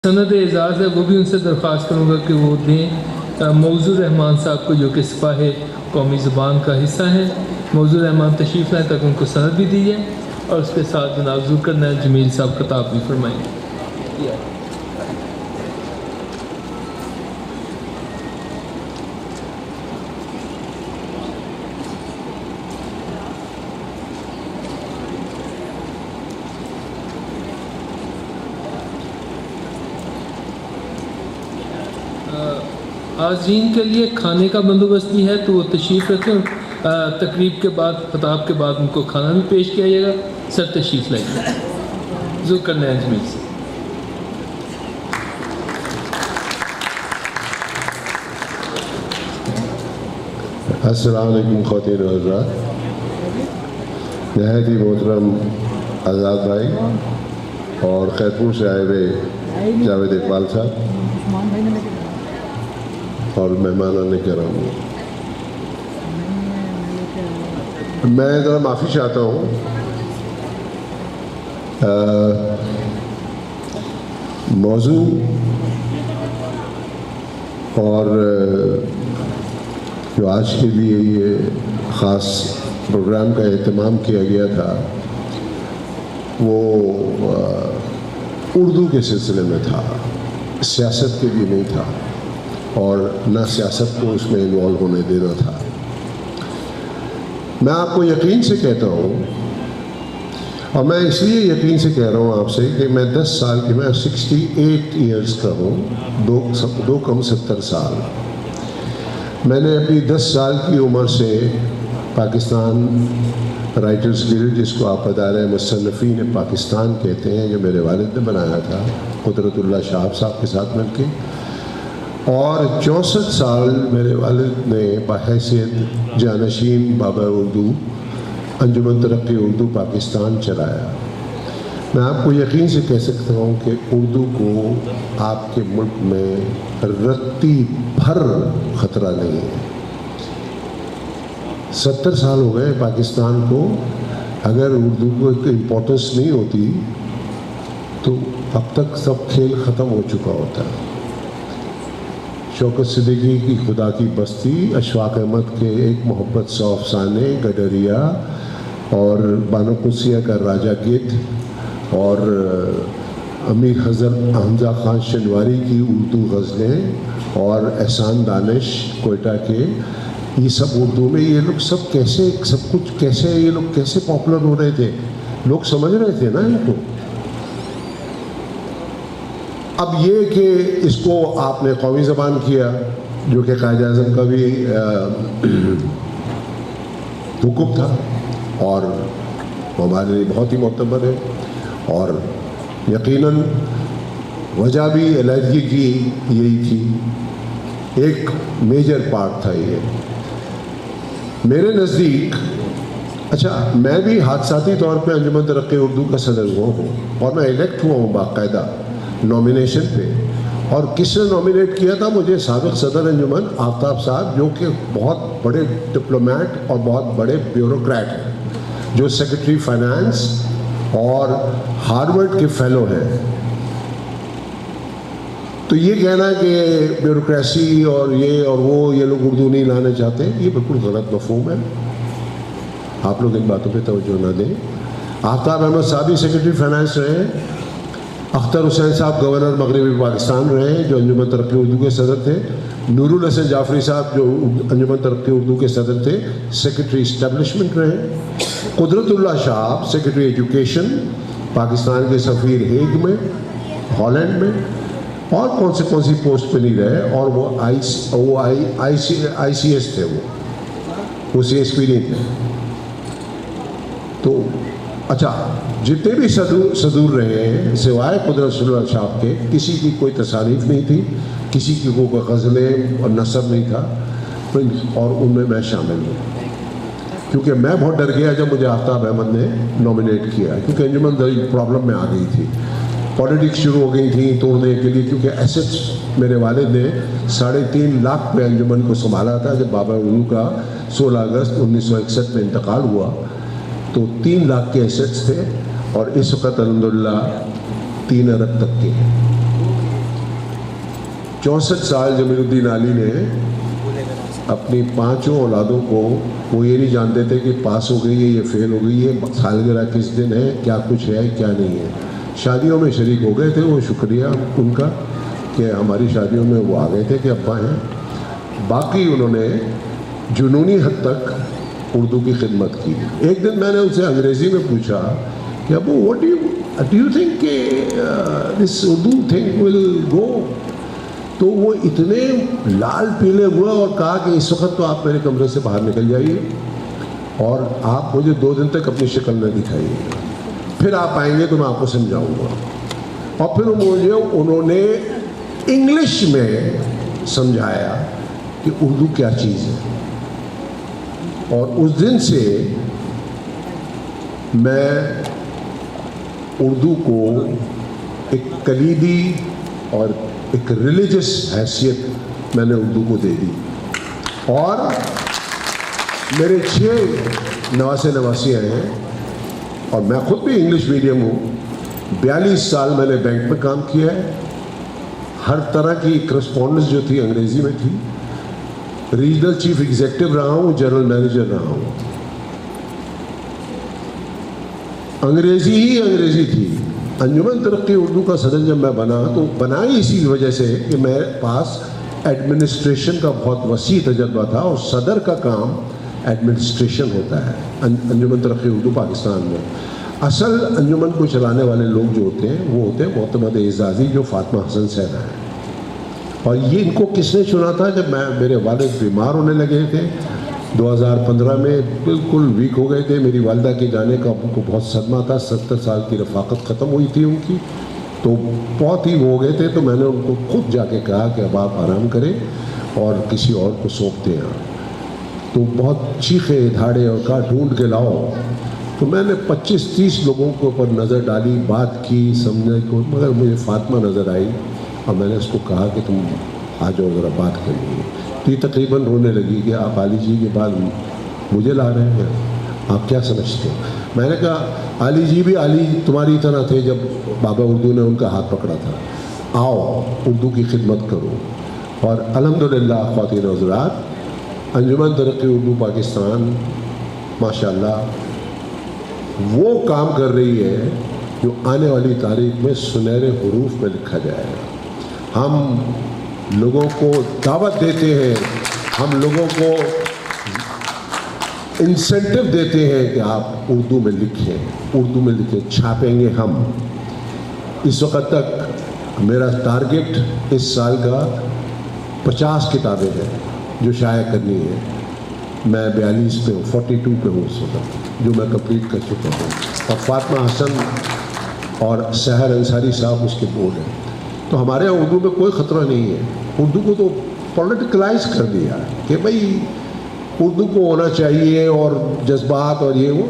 سند اعزاز ہے وہ بھی ان سے درخواست کروں گا کہ وہ دیں موضوع رحمان صاحب کو، جو کہ سپاہ قومی زبان کا حصہ ہیں۔ موضوع رحمان تشریف لائیں تاکہ ان کو سند بھی دی جائے، اور اس کے ساتھ جناب ذوالقرنین جمیل صاحب خطاب بھی فرمائیں گے۔ حاضرین کے لیے کھانے کا بندوبست بھی ہے، تو وہ تشریف رکھیں۔ تقریب کے بعد، خطاب کے بعد ان کو کھانا بھی پیش کیا جائے گا۔ سر تشریف لائیں ذوالقرنین جمیل سے۔ السلام علیکم خواتین و حضرات، نہایت ہی محترم آزاد بھائی اور خیرپور سے آئے ہوئے جاوید اقبال صاحب اور مہمانان کرام، میں ذرا معافی چاہتا ہوں۔ موضوع اور جو آج کے لیے یہ خاص پروگرام کا اہتمام کیا گیا تھا وہ اردو کے سلسلے میں تھا، سیاست کے لیے نہیں تھا، اور نہ سیاست کو اس میں انوالو ہونے دینا تھا۔ میں آپ کو یقین سے کہتا ہوں، اور میں اس لیے یقین سے کہہ رہا ہوں آپ سے کہ میں 10 سال کی، میں 68 ایئرز کا ہوں، دو کم 70 سال۔ میں نے اپنی 10 سال کی عمر سے پاکستان رائٹرز گلڈ، جس کو آپ ادارہ مصنفین پاکستان کہتے ہیں، جو میرے والد نے بنایا تھا قدرت اللہ شہاب صاحب کے ساتھ مل کے، اور 64 سال میرے والد نے بحیثیت جانشین بابا اردو انجمن ترقی اردو پاکستان چلایا۔ میں آپ کو یقین سے کہہ سکتا ہوں کہ اردو کو آپ کے ملک میں رتی بھر خطرہ نہیں ہے۔ 70 سال ہو گئے پاکستان کو، اگر اردو کو ایک امپورٹنس نہیں ہوتی تو اب تک سب کھیل ختم ہو چکا ہوتا ہے۔ شوکت صدیقی کی خدا کی بستی، اشفاق احمد کے ایک محبت سو افسانے، گڈریا، اور بانو قدسیہ کا راجہ گدھ، اور امیر حضرت حمزہ خان شنواری کی اردو غزلیں، اور احسان دانش کوئٹہ کے، یہ سب اردو میں، یہ لوگ سب کیسے، سب کچھ کیسے، یہ لوگ کیسے پاپولر ہو رہے تھے، لوگ سمجھ رہے تھے نا ان کو۔ اب یہ کہ اس کو آپ نے قومی زبان کیا، جو کہ قائد اعظم کا بھی حکم تھا، اور ہمارے لیے بہت ہی معتبر ہے، اور یقیناً وجہ بھی علیحدگی کی یہی تھی، ایک میجر پارٹ تھا یہ میرے نزدیک۔ اچھا، میں بھی حادثاتی طور پہ انجمن ترقی اردو کا صدر ہوا ہوں، اور میں الیکٹ ہوا ہوں باقاعدہ نامینیشن پہ، اور کس نے نامینیٹ کیا تھا مجھے؟ سابق صدر انجمن آفتاب صاحب، جو کہ بہت بڑے ڈپلومیٹ اور بہت بڑے بیوروکریٹ ہیں، جو سیکرٹری فائنانس اور ہارورڈ کے فیلو ہیں۔ تو یہ کہنا کہ بیوروکریسی اور یہ اور وہ، یہ لوگ اردو نہیں لانا چاہتے، یہ بالکل غلط مفہوم ہے۔ آپ لوگ ان باتوں پہ توجہ نہ دیں۔ آفتاب احمد صاحب سیکرٹری فائنانس رہے، اختر حسین صاحب گورنر مغربی پاکستان رہے، جو انجمن ترقی اردو کے صدر تھے، نور الحسن جعفری صاحب جو انجمن ترقی اردو کے صدر تھے، سیکرٹری اسٹیبلشمنٹ رہے، قدرت اللہ شہاب سیکرٹری ایجوکیشن، پاکستان کے سفیر ہیگ میں، ہالینڈ میں، اور کون سی پوسٹ پہ نہیں رہے، اور وہ آئی سی ایس تھے، وہ سی ایس پی نہیں تھے۔ تو اچھا، جتنے بھی صدور رہے ہیں سوائے قدرت اللہ شاپ کے، کسی کی کوئی تصاریف نہیں تھی، کسی کی کوئی غزلیں اور نثر نہیں تھا، اور ان میں میں شامل ہوں، کیونکہ میں بہت ڈر گیا جب مجھے آفتاب احمد نے نامینیٹ کیا، کیونکہ انجمن پرابلم میں آ گئی تھی، پالیٹکس شروع ہو گئی تھی توڑنے کے لیے، کیونکہ ایسٹس میرے والد نے 3.5 لاکھ پہ انجمن کو سنبھالا تھا جب بابا اردو کا 16 اگست 1961 میں انتقال ہوا، تو 3 لاکھ کے ایسٹس تھے، اور اس وقت الحمدللہ 3 ارب تک کے ہیں۔ 64 साल जमील उद्दीन आली ने अपनी 5 औलादों को, वो ये नहीं जानते थे कि पास हो गई है, ये फेल हो गई है, सालगिरह किस दिन है, क्या कुछ है क्या नहीं है। शादियों में शरीक हो गए थे, वो शुक्रिया उनका कि हमारी शादियों में वो आ गए थे कि अब्बा हैं। बाकी उन्होंने जुनूनी हद तक उर्दू की खिदमत की। एक दिन मैंने उनसे अंग्रेज़ी में पूछा कि Abu what do you think this Urdu thing will go. तो वो इतने लाल पीले हुए और कहा कि इस वक्त तो आप मेरे कमरे से बाहर निकल जाइए और आप मुझे 2 दिन तक अपनी शक्ल न दिखाइए, फिर आप आएंगे तो मैं आपको समझाऊंगा। और फिर मुझे उन्होंने इंग्लिश में समझाया कि उर्दू क्या चीज़ है। और उस दिन से मैं उर्दू को एक कलीदी और एक रिलीजियस हैसियत मैंने उर्दू को दे दी। और मेरे 6 नवासे नवासियाँ हैं और मैं खुद भी इंग्लिश मीडियम हूँ। 42 साल मैंने बैंक में काम किया है। हर तरह की करस्पॉन्डेंस जो थी अंग्रेज़ी में थी। रीजनल चीफ एग्जीक्यूटिव रहा हूँ, जनरल मैनेजर रहा हूँ। अंग्रेज़ी ही अंग्रेज़ी थी। अंजुमन तरक्की उर्दू का सदर जब मैं बना तो बना ही इसी वजह से कि मेरे पास एडमिनिस्ट्रेशन का बहुत वसी तजर्बा था और सदर का काम एडमिनिस्ट्रेशन होता है अंजुमन तरक्की उर्दू पाकिस्तान में। असल अंजुमन को चलाने वाले लोग जो होते हैं वो होते हैं मोहतमद एजाज़ी, जो फातिमा हसन सहना है। और ये इनको किसने चुना था? जब मेरे वालिद बीमार होने लगे थे 2015 में, बिल्कुल वीक हो गए थे। मेरी वालिदा के जाने का उनको बहुत सदमा था। 70 साल की रफ़ाकत ख़त्म हुई थी उनकी, तो बहुत ही हो गए थे। तो मैंने उनको खुद जाके कहा कि अब आप आराम करें और किसी और को सौंपते हैं। तो बहुत चीखे धाड़े और कहा ढूंढ के लाओ। तो मैंने 25-30 लोगों के ऊपर नज़र डाली, बात की, समझने को, मगर मुझे फातिमा नज़र आई और मैंने उसको कहा कि तुम आ जाओ ज़रा बात करिए। तो ये तकरीबन रोने लगी कि आप आली जी के बाद मुझे ला रहे हैं, आप क्या समझते हो? मैंने कहा आली जी भी आली तुम्हारी तरह थे जब बाबा उर्दू ने उनका हाथ पकड़ा था। आओ उर्दू की खिदमत करो। और अल्हम्दुलिल्लाह ख़वातीन व हज़रात, अंजुमन तरक्की उर्दू पाकिस्तान माशाअल्लाह वो काम कर रही है जो आने वाली तारीख में सुनहरे हुरूफ में लिखा जाएगा। हम लोगों को दावत देते हैं, हम लोगों को इंसेंटिव देते हैं कि आप उर्दू में लिखें, उर्दू में लिखें, छापेंगे हम। इस वक्त तक मेरा टारगेट इस साल का 50 किताबें हैं जो शाया करनी है। मैं 42 पे हूँ, 42 पे हूँ इस वक्त, जो मैं कंप्लीट कर चुका हूँ। और फातिमा हसन और सहर अंसारी साहब उसके बोर्ड हैं। तो हमारे यहाँ उर्दू में कोई ख़तरा नहीं है। उर्दू को तो पॉलिटिकलाइज कर दिया कि भाई उर्दू को होना चाहिए और जज्बात और ये वो,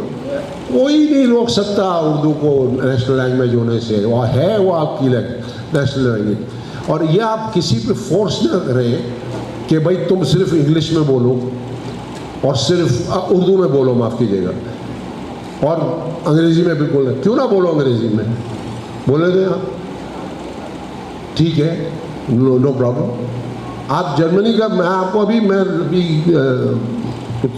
कोई नहीं रोक सकता उर्दू को नेशनल लैंग्वेज होने से। वो है वो आपकी नेशनल लैंग्वेज। और ये आप किसी पे फोर्स न करें कि भाई तुम सिर्फ इंग्लिश में बोलो और सिर्फ उर्दू में बोलो, माफ़ कीजिएगा, और अंग्रेज़ी में बिल्कुल नहीं। क्यों ना बोलो अंग्रेज़ी में, बोले थे आप, ठीक है, नो प्रॉब्लम। आप जर्मनी का, मैं आपको अभी कुछ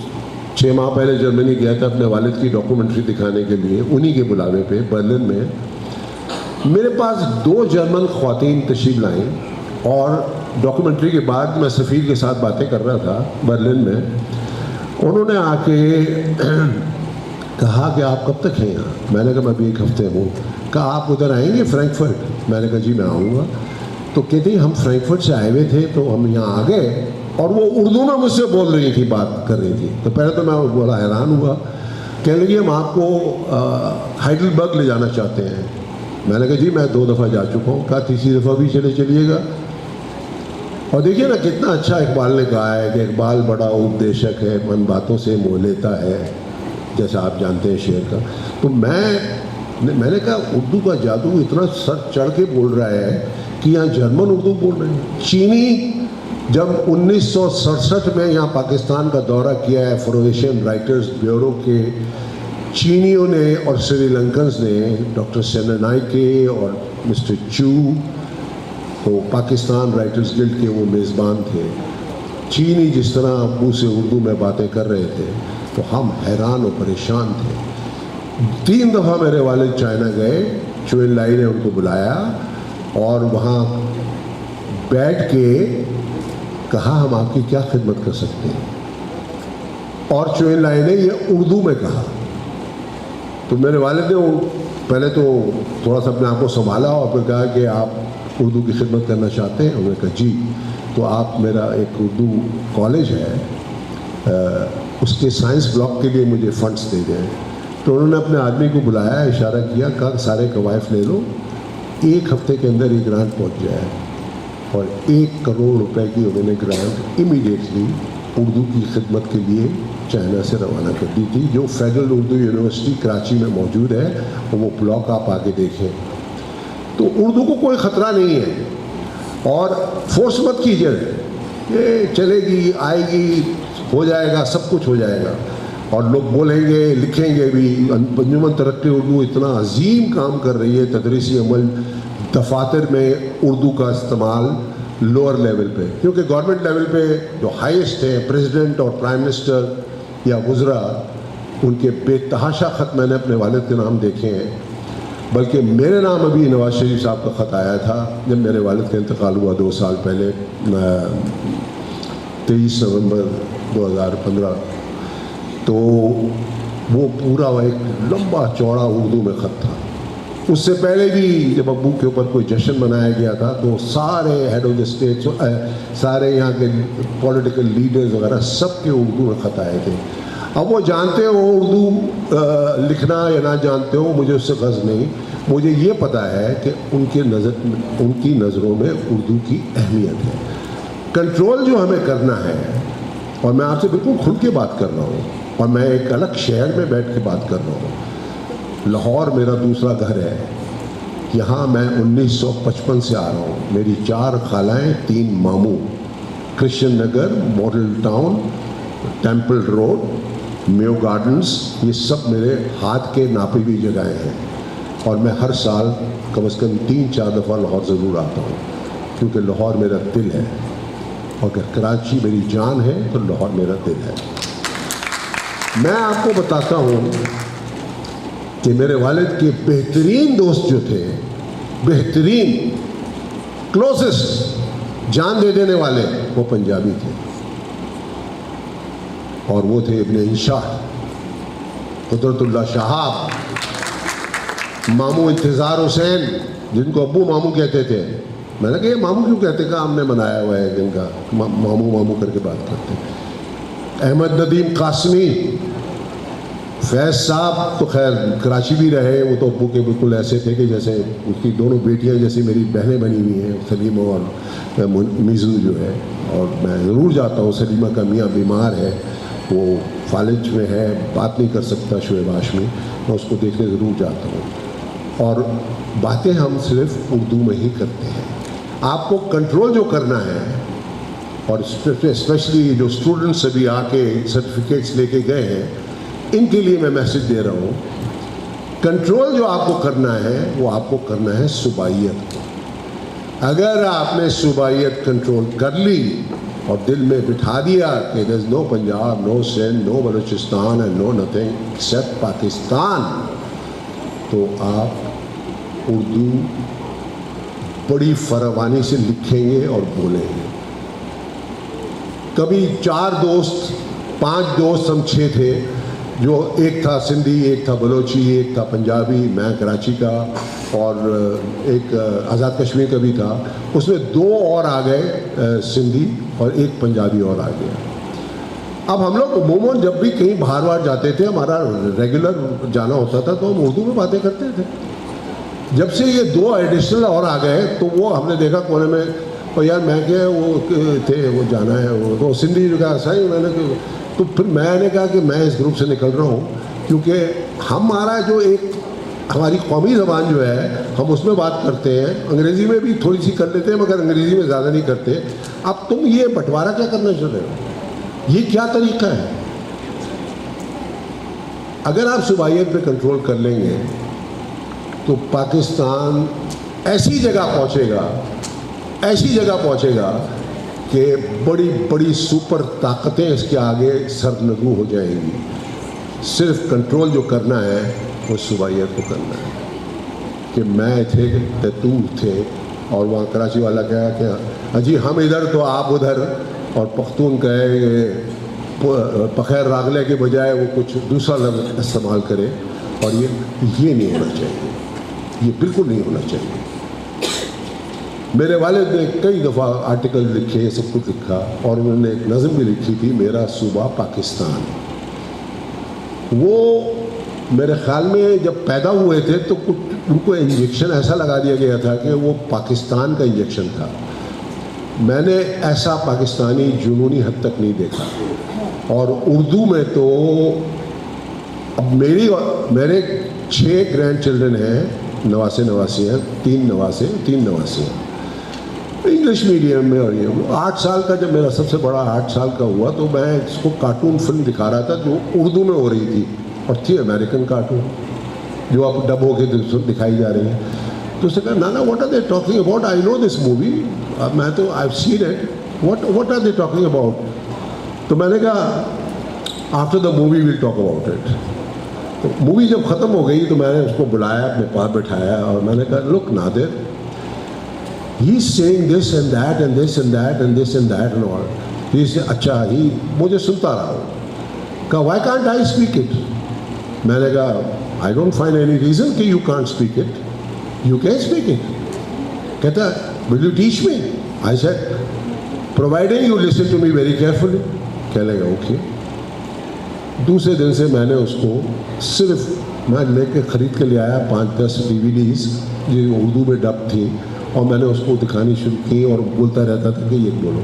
6 माह पहले जर्मनी गया था अपने वालिद की डॉक्यूमेंट्री दिखाने के लिए, उन्हीं के बुलावे पे बर्लिन में। मेरे पास 2 जर्मन ख़वातीन तशरीफ़ लाईं और डॉक्यूमेंट्री के बाद मैं सफ़ीर के साथ बातें कर रहा था बर्लिन में। उन्होंने आके कहा कि आप कब तक हैं यहाँ? मैंने कहा मैं अभी 1 हफ्ते हूँ। कहा आप उधर आएंगे फ्रैंकफर्ट? मैंने कहा जी मैं आऊँगा। तो कहती हम फ्रैंकफर्ट से आए हुए थे तो हम यहाँ आ गए, और वो उर्दू में मुझसे बोल रही थी, बात कर रही थी। तो पहले तो मैं बड़ा हैरान हुआ। कहने लगी हम आपको हाइडलबर्ग ले जाना चाहते हैं। मैंने कहा जी मैं 2 दफ़ा जा चुका हूँ। कहा तीसरी दफ़ा भी चलिएगा। और देखिए ना कितना अच्छा इकबाल ने कहा है कि इकबाल बड़ा उपदेशक है, मन बातों से मोह लेता है, जैसा आप जानते हैं शेर का। तो मैंने कहा उर्दू का जादू इतना सर चढ़ के बोल रहा है कि यहाँ जर्मन उर्दू बोल रहे हैं। चीनी जब 1967 में यहाँ पाकिस्तान का दौरा किया है फॉर एशियन राइटर्स ब्यूरो के चीनियों ने और श्रीलंकन्स ने, डॉक्टर सेनानाइके और मिस्टर चू تو پاکستان رائٹرز گلڈ کے وہ میزبان تھے. چینی جس طرح ابو سے اردو میں باتیں کر رہے تھے تو ہم حیران و پریشان تھے. 3 دفعہ میرے والد چائنا گئے, چو ان لائی نے ان کو بلایا اور وہاں بیٹھ کے کہا ہم آپ کی کیا خدمت کر سکتے ہیں, اور چو ان لائی نے یہ اردو میں کہا. تو میرے والد نے پہلے تو تھوڑا سا اپنے آپ کو سنبھالا اور پھر کہا کہ آپ اردو کی خدمت کرنا چاہتے ہیں. انہوں نے کہا جی, تو آپ میرا ایک اردو کالج ہے اس کے سائنس بلاک کے لیے مجھے فنڈس دے دیں. تو انہوں نے اپنے آدمی کو بلایا, اشارہ کیا, کہا سارے قوائف لے لو, 1 ہفتے کے اندر یہ گرانٹ پہنچ جائے. اور 1 کروڑ روپے کی انہوں نے گرانٹ امیڈیٹلی اردو کی خدمت کے لیے چائنا سے روانہ کر دی تھی, جو فیڈرل اردو یونیورسٹی کراچی میں موجود ہے. وہ بلاک آپ آگے دیکھیں. تو اردو کو کوئی خطرہ نہیں ہے, اور فورس مت کیجیے, یہ چلے گی, آئے گی, ہو جائے گا, سب کچھ ہو جائے گا. اور لوگ بولیں گے, لکھیں گے بھی. انجمن ترقی اردو اتنا عظیم کام کر رہی ہے, تدریسی عمل, دفاتر میں اردو کا استعمال لوور لیول پہ, کیونکہ گورنمنٹ لیول پہ جو ہائیسٹ ہیں پریزیڈنٹ اور پرائم منسٹر یا وزراء, ان کے بے تحاشا خط میں نے اپنے والد کے نام دیکھے ہیں. بلکہ میرے نام ابھی نواز شریف صاحب کا خط آیا تھا جب میرے والد کا انتقال ہوا 2 سال پہلے, 23 نومبر 2015. تو وہ پورا ایک لمبا چوڑا اردو میں خط تھا. اس سے پہلے بھی جب ابو کے اوپر کوئی جشن منایا گیا تھا تو سارے ہیڈ آف دا اسٹیٹ, سارے یہاں کے پولیٹیکل لیڈرز وغیرہ سب کے اردو میں خط آئے تھے. اب وہ جانتے ہو اردو لکھنا یا نہ جانتے ہو, مجھے اس سے غرض نہیں. مجھے یہ پتہ ہے کہ ان کی نظروں میں اردو کی اہمیت ہے. کنٹرول جو ہمیں کرنا ہے, اور میں آپ سے بالکل کھل کے بات کر رہا ہوں, اور میں ایک الگ شہر میں بیٹھ کے بات کر رہا ہوں. لاہور میرا دوسرا گھر ہے, یہاں میں 1955 سے آ رہا ہوں. میری 4 خالائیں, 3 ماموں. Krishan Nagar, model town, temple road, Mayo gardens, یہ سب میرے ہاتھ کے ناپی ہوئی جگہیں ہیں. اور میں ہر سال کم از کم 3-4 دفعہ لاہور ضرور آتا ہوں, کیونکہ لاہور میرا دل ہے. اور اگر کراچی میری جان ہے تو لاہور میرا دل ہے. میں آپ کو بتاتا ہوں کہ میرے والد کے بہترین دوست جو تھے, بہترین کلوزسٹ, جان دے دینے والے, وہ پنجابی تھے. اور وہ تھے ابن انشاء, قدرت اللہ شہاب, ماموں انتظار حسین, جن کو ابو ماموں کہتے تھے. میں نے کہا یہ ماموں کیوں کہتے, کہ ہم نے منایا ہوا ہے جن کا ماموں ماموں کر کے بات کرتے. احمد ندیم قاسمی, فیض صاحب تو خیر کراچی بھی رہے, وہ تو ابو کے بالکل ایسے تھے کہ جیسے اس کی دونوں بیٹیاں جیسی میری بہنیں بنی ہوئی ہیں, سلیمہ اور میزو جو ہے. اور میں ضرور جاتا ہوں. سلیمہ کا میاں بیمار ہے, وہ فالج میں ہے, بات نہیں کر سکتا شعیب ہاشمی, میں اس کو دیکھنے ضرور جاتا ہوں. اور باتیں ہم صرف اردو میں ہی کرتے ہیں. آپ کو کنٹرول جو کرنا ہے, اور اسپیشلی جو اسٹوڈنٹس ابھی آ کے سرٹیفکیٹس لے کے گئے ہیں, ان کے لیے میں میسج دے رہا ہوں. کنٹرول جو آپ کو کرنا ہے وہ آپ کو کرنا ہے صوبائیت. اگر آپ نے صوبائیت کنٹرول کر لی اور دل میں بٹھا دیا کہ there is no Punjab, no Sindh, no Balochistan and no nothing except Pakistan, تو آپ اردو بڑی فراوانی سے لکھیں گے اور بولیں گے. کبھی 4 دوست 5 دوست ہم 6 تھے, جو ایک تھا سندھی, ایک تھا بلوچی, ایک تھا پنجابی, میں کراچی کا, اور ایک آزاد کشمیر کا بھی تھا. اس میں 2 اور آ گئے سندھی, اور ایک پنجابی اور آ گیا. اب ہم لوگ عموماً جب بھی کہیں باہر باہر جاتے تھے, ہمارا ریگولر جانا ہوتا تھا, تو ہم اردو میں باتیں کرتے تھے. جب سے یہ 2 ایڈیشنل اور آ گئے تو وہ ہم نے دیکھا کونے میں, اور یار میں کہ وہ تھے, وہ جانا ہے, وہ سندھی جو کہا صحیح. میں نے تو پھر میں نے کہا کہ میں اس گروپ سے نکل رہا ہوں, کیونکہ ہمارا جو ایک ہماری قومی زبان جو ہے ہم اس میں بات کرتے ہیں. انگریزی میں بھی تھوڑی سی کر لیتے ہیں, مگر انگریزی میں زیادہ نہیں کرتے. اب تم یہ بٹوارا کیا کرنا چاہ رہے ہو, یہ کیا طریقہ ہے؟ اگر آپ صوبائیت پہ کنٹرول کر لیں گے تو پاکستان ایسی جگہ پہنچے گا ऐसी जगह पहुंचेगा कि बड़ी बड़ी सुपर ताकतें इसके आगे सरनगू हो जाएंगी। सिर्फ कंट्रोल जो करना है वो सुबाइयत को करना है कि मैं थे तो तू थे, और वहाँ कराची वाला कहा कि अजी हम इधर तो आप उधर, और पख्तून कहे पखैर रागले के बजाय वो कुछ दूसरा लफ्ज़ इस्तेमाल करे, और ये नहीं होना चाहिए, ये बिल्कुल नहीं होना चाहिए। मेरे वालिद ने कई दफ़ा आर्टिकल लिखे, सब कुछ लिखा, और उन्होंने एक नज़म भी लिखी थी, मेरा सूबा पाकिस्तान। वो मेरे ख़्याल में जब पैदा हुए थे तो कुछ उनको इंजेक्शन ऐसा लगा दिया गया था कि वो पाकिस्तान का इंजेक्शन था। मैंने ऐसा पाकिस्तानी जुनूनी हद तक नहीं देखा। और उर्दू में तो अब मेरे 6 ग्रैंड चिल्ड्रन हैं, नवासे हैं, 3 नवासे हैं इंग्लिश मीडियम में। और ये 8 साल का, जब मेरा सबसे बड़ा 8 साल का हुआ तो मैं इसको कार्टून फिल्म दिखा रहा था जो उर्दू में हो रही थी, और थी अमेरिकन कार्टून जो अब डब हो के दिखाई जा रही है। तो उसने कहा नाना what are they talking about, I know this movie, मैं तो I have seen it, what are they talking about. तो मैंने कहा after the movie will talk about it. तो मूवी जब ख़त्म हो गई तो मैंने उसको बुलाया, अपने पास बिठाया, और मैंने कहा look Nadir, he is saying this and that and this and that and this and that and all. He से अच्छा, ही मुझे सुनता रहा। कहा why can't I speak it. मैंने कहा I don't find any reason कि you can't speak it, you can speak it. कहता will you teach me. I said providing you listen to me very carefully. कह लेगा okay. दूसरे दिन से मैंने उसको सिर्फ मैं लेके ख़रीद के ले आया 5-10 DVDs जो उर्दू में डब थी, और मैंने उसको दिखानी शुरू की, और बोलता रहता था कि ये बोलो।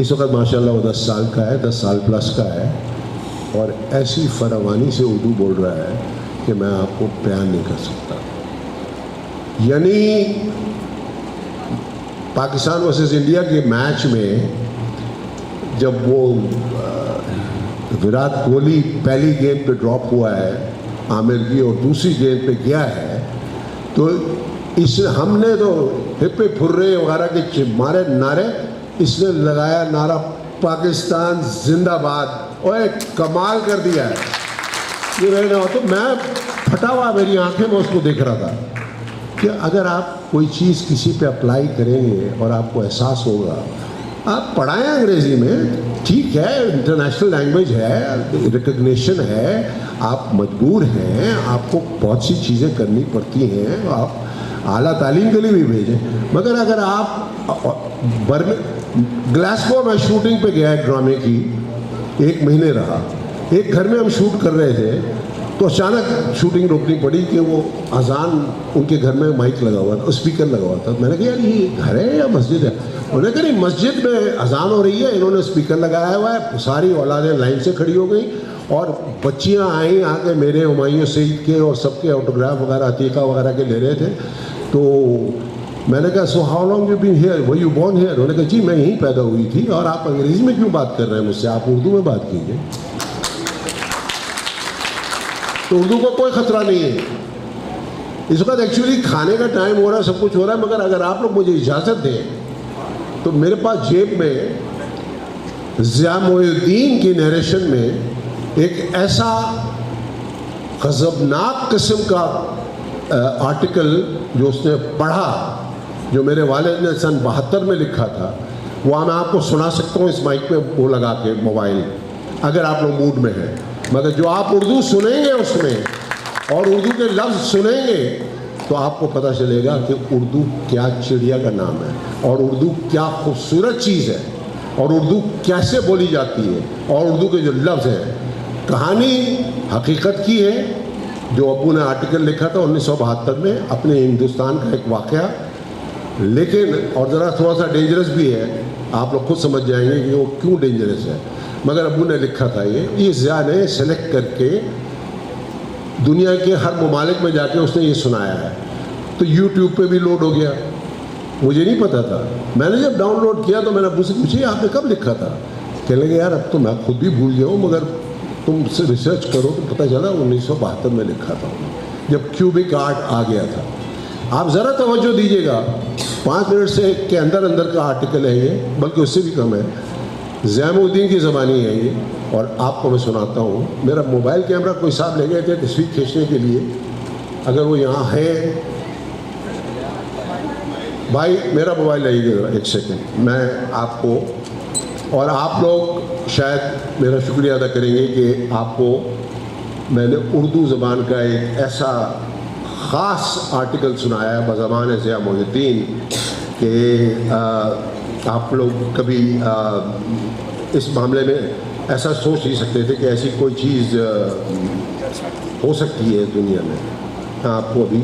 इस वक्त माशाल्लाह वो 10 साल का है, 10 साल प्लस का है, और ऐसी फरावानी से उर्दू बोल रहा है कि मैं आपको बयान नहीं कर सकता। यानी पाकिस्तान वर्सेस इंडिया के मैच में जब वो विराट कोहली पहली गेंद पे ड्रॉप हुआ है आमिर की, और दूसरी गेंद पे गया है, तो हमने तो हिप्पे फुर्रे वगैरह के मारे नारे, इसने लगाया नारा पाकिस्तान जिंदाबाद। ओए कमाल कर दिया है ये रहना। तो मैं फटा हुआ, मेरी आंखें में उसको देख रहा था कि अगर आप कोई चीज़ किसी पे अप्लाई करेंगे और आपको एहसास होगा, आप पढ़ाएं अंग्रेज़ी में, ठीक है, इंटरनेशनल लैंग्वेज है, रिकग्निशन है, आप मजबूर हैं, आपको बहुत सी चीज़ें करनी पड़ती हैं, आप आला तालीम के लिए भी भेजें। मगर अगर आप ग्लासगो में शूटिंग पे गया है ड्रामे की, 1 महीने रहा, एक घर में हम शूट कर रहे थे, तो अचानक शूटिंग रोकनी पड़ी कि वो अजान, उनके घर में माइक लगा हुआ था, स्पीकर लगा हुआ था। मैंने कहा यार ये घर है या मस्जिद है? उन्होंने कहा नहीं, मस्जिद में अजान हो रही है, इन्होंने स्पीकर लगाया हुआ है, सारी औलादें लाइन से खड़ी हो गई, और बच्चियां आई आके मेरे, हुमायूं सईद के और सबके ऑटोग्राफ वगैरह, अतीका वगैरह के ले रहे थे। तो मैंने कहा so how long you been here, were you born here? उन्होंने कहा जी मैं यहीं पैदा हुई थी। और आप अंग्रेज़ी में क्यों बात कर रहे हैं मुझसे, आप उर्दू में बात कीजिए। तो उर्दू को कोई ख़तरा नहीं है। इस वक्त एक्चुअली खाने का टाइम हो रहा है, सब कुछ हो रहा है, मगर अगर आप लोग मुझे इजाज़त दें तो मेरे पास जेब में ज़िया मोइनुद्दीन की नरेशन में एक ऐसा गज़बनाक किस्म का आर्टिकल जो उसने पढ़ा, जो मेरे वालिद ने सन 72 में लिखा था, वो मैं आपको सुना सकता हूँ इस माइक पे वो लगा के मोबाइल, अगर आप लोग मूड में हैं। मगर जो आप उर्दू सुनेंगे उसमें, और उर्दू के लफ्ज़ सुनेंगे, तो आपको पता चलेगा कि उर्दू क्या चिड़िया का नाम है, और उर्दू क्या खूबसूरत चीज़ है, और उर्दू कैसे बोली जाती है, और उर्दू के जो लफ्ज़ हैं। कहानी हकीकत की है, जो अब्बू ने आर्टिकल लिखा था 1972 में, अपने हिंदुस्तान का एक वाक़या, लेकिन और ज़रा थोड़ा सा डेंजरस भी है, आप लोग खुद समझ जाएंगे कि वो क्यों डेंजरस है। मगर अब्बू ने लिखा था ये ज़िया ने सेलेक्ट करके दुनिया के हर ममालिक में जाके उसने ये सुनाया है। तो यूट्यूब पे भी लोड हो गया, मुझे नहीं पता था। मैंने जब डाउनलोड किया तो मैंने अब्बू से पूछा आपने कब लिखा था? कहने लगे यार अब तो मैं खुद भी भूल गया हूँ, मगर तुम से रिसर्च करो तो पता चला 1972 में लिखा था, जब क्यूबिक आर्ट आ गया था। آپ ذرا توجہ دیجیے گا، 5 منٹ سے کے اندر اندر کا آرٹیکل ہے یہ، بلکہ اس سے بھی کم ہے، زیم الدین کی زبانی ہے یہ، اور آپ کو میں سناتا ہوں۔ میرا موبائل کیمرہ کوئی صاحب لے گئے تھے تصویر کھینچنے کے لیے، اگر وہ یہاں ہے، بھائی میرا موبائل لائیے ذرا 1 سیکنڈ، میں آپ کو، اور آپ لوگ شاید میرا شکریہ ادا کریں گے کہ آپ کو میں نے اردو زبان کا ایک ایسا خاص آرٹیکل سنایا ہے بزبان ضیاء محی الدین کہ آپ لوگ کبھی اس معاملے میں ایسا سوچ نہیں سکتے تھے کہ ایسی کوئی چیز ہو سکتی ہے دنیا میں۔ آپ کو ابھی